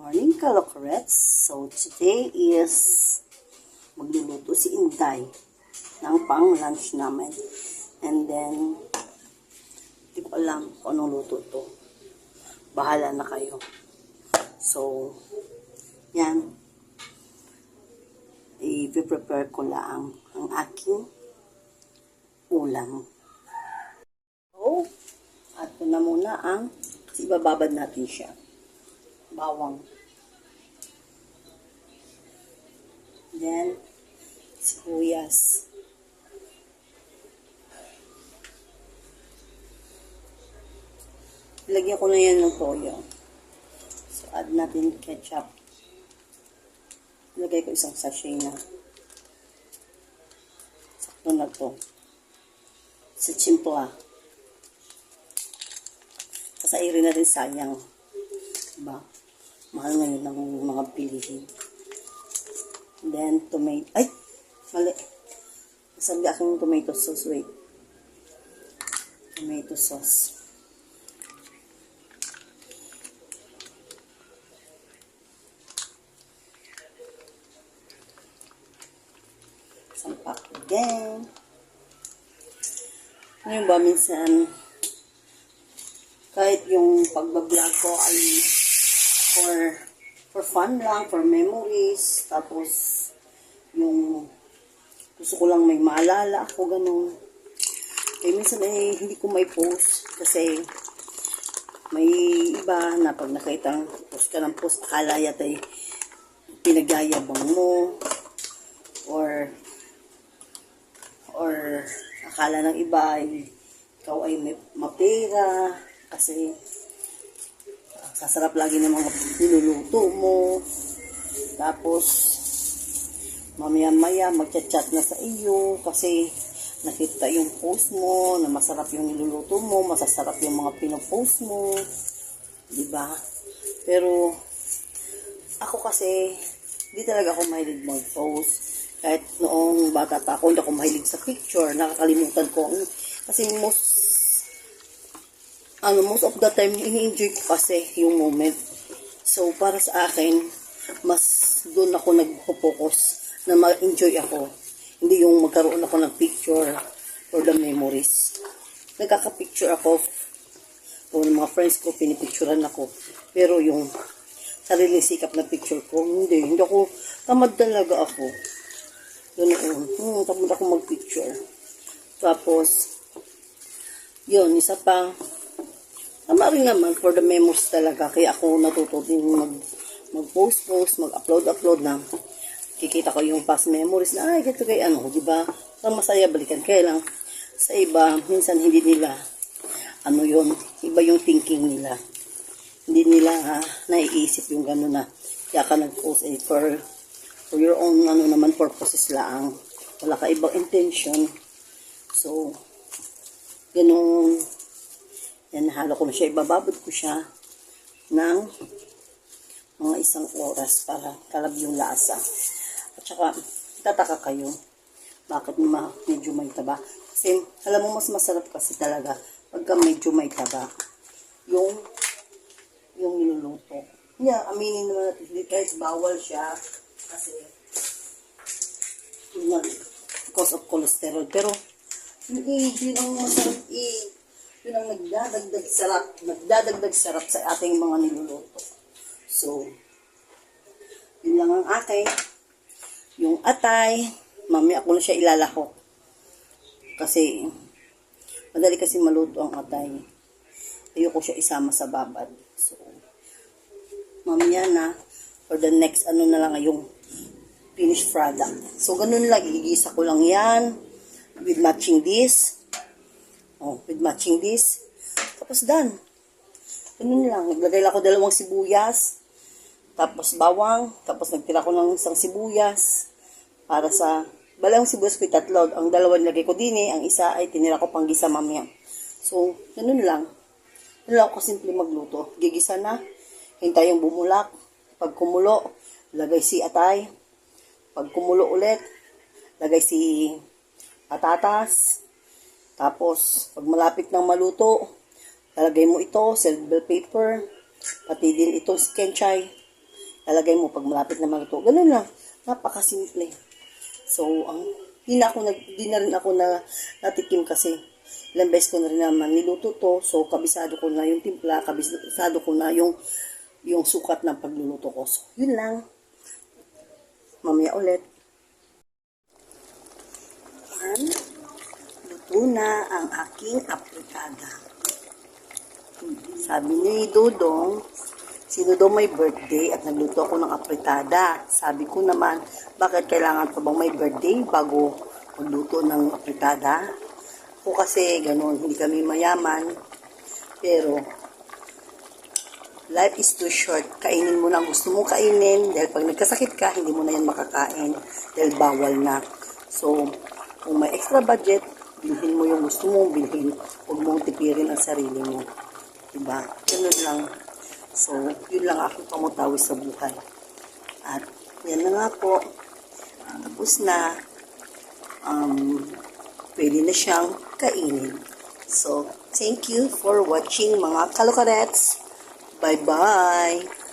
Morning, Kalokorets. So, today is magluluto si Inday ng pang-lunch namin. And then, di ko alam kung anong luto to. Bahala na kayo. So, yan. I-prepare ko lang ang aking ulam. So, ato na muna ang ibababad natin siya. Bawang. Then, sibuyas. Ilagyan ko na yan ng toyo. So, add natin ketchup. Ilagay ko isang sachet na. Sakto na to. Sa chimpla. Kasairin na rin sayang. Diba? Mahal ngayon ng mga bilihin. Then, tomato. Ay! Mali. Sabi aking tomato sauce. Wait. Tomato sauce. Sampak again. Ngayon ba, minsan, kahit yung pagbablog ko ay for fun lang, for memories, tapos yung gusto ko lang may maalala ako, ganun. Kaya minsan hindi ko may post kasi may iba na pag nakita post ka ng post, akala yata pinagyayabang mo or akala ng iba ay ikaw ay may mapera kasi sasarap lagi ng mga niluluto mo. Tapos, mamaya-maya magchat-chat na sa iyo kasi nakita yung post mo na masarap yung niluluto mo, masasarap yung mga pinopost mo. Diba? Pero, ako kasi, hindi talaga ako mahilig mag-post. Kahit noong bata pa ako, hindi ako mahilig sa picture. Nakakalimutan ko. Kasi most of the time, ini-enjoy ko kasi yung moment. So, para sa akin, mas doon ako nagpo-focus na ma-enjoy ako. Hindi yung magkaroon ako ng picture for the memories. Nagkaka-picture ako. O ng mga friends ko, pinipicturean ako. Pero yung sariling sikap na picture ko, hindi ako, tamad talaga ako. Tamad ako mag-picture. Tapos, yun, isa pa, tama rin naman for the memories talaga. Kaya ako natututin mag-post, mag-upload na. Kikita ko yung past memories na, ay, ganito kay ano, di ba? Ang masaya balikan. Kaya lang, sa iba, minsan hindi nila, iba yung thinking nila. Hindi nila naiisip yung gano'n na, kaya ka nag-post for your own, purposes lang. Wala ka ibang intention. So, ganun. Yan, halo ko na siya. Ibababad ko siya ng mga 1 oras para kalab yung lasa. At saka, tataka kayo bakit medyo may taba. Kasi, alam mo, mas masarap kasi talaga pagka medyo may taba. Yung niluluto. Yeah, aminin naman natin, kahit bawal siya kasi cause of cholesterol. Pero, yun ang masarap yun ang nagdadagdag sarap sa ating mga niluluto. So, yun lang ang akin. Yung atay, mamaya ako na siya ilalahok. Kasi, madali kasi maluto ang atay. Ayoko siya isama sa babad. So, mamaya na, for the next, na lang yung finished product. So, ganun lang, igigisa ko lang yan, with matching this. With matching this. Tapos done. Ganun lang. Naglagay lang ako 2 sibuyas. Tapos bawang. Tapos nagtira ko ng 1 sibuyas. Para sa, balawang sibuyas ko 3. Ang 2 nilagay ko din ang isa ay tinira ko panggisa mamaya. So, ganun lang. Ganun lang ako simple magluto. Gigisa na. Hintay yung bumulak. Pag kumulo, lagay si atay. Pag kumulo ulit, lagay si patatas. Tapos, pag malapit ng maluto, lalagay mo ito, silver paper, pati din itong kenchay. lalagay mo pag malapit na maluto. Ganun lang. Napakasimple. So, di na rin ako natikim kasi ilang beses ko na rin naman niluto to. So, kabisado ko na yung timpla, kabisado ko na yung sukat ng pagluluto ko. So, yun lang. Mamaya ulit. Luto na ang aking apritada. Sabi ni Dodong, sino daw may birthday at nagluto ako ng apritada. Sabi ko naman, bakit kailangan pa bang may birthday bago magluto ng apritada? Ako kasi ganun, hindi kami mayaman. Pero, life is too short. Kainin mo na ang gusto mong kainin. Dahil pag nagkasakit ka, hindi mo na yan makakain. Dahil bawal na. So, kung may extra budget, bilhin mo yung gusto mong bilhin. Huwag mong tipirin ang sarili mo. Diba? Ganun lang. So, yun lang aking pamutawis sa buhay. At, yan na nga po. Tapos na. Pwede na siyang kainin. So, thank you for watching mga kalukarets. Bye-bye!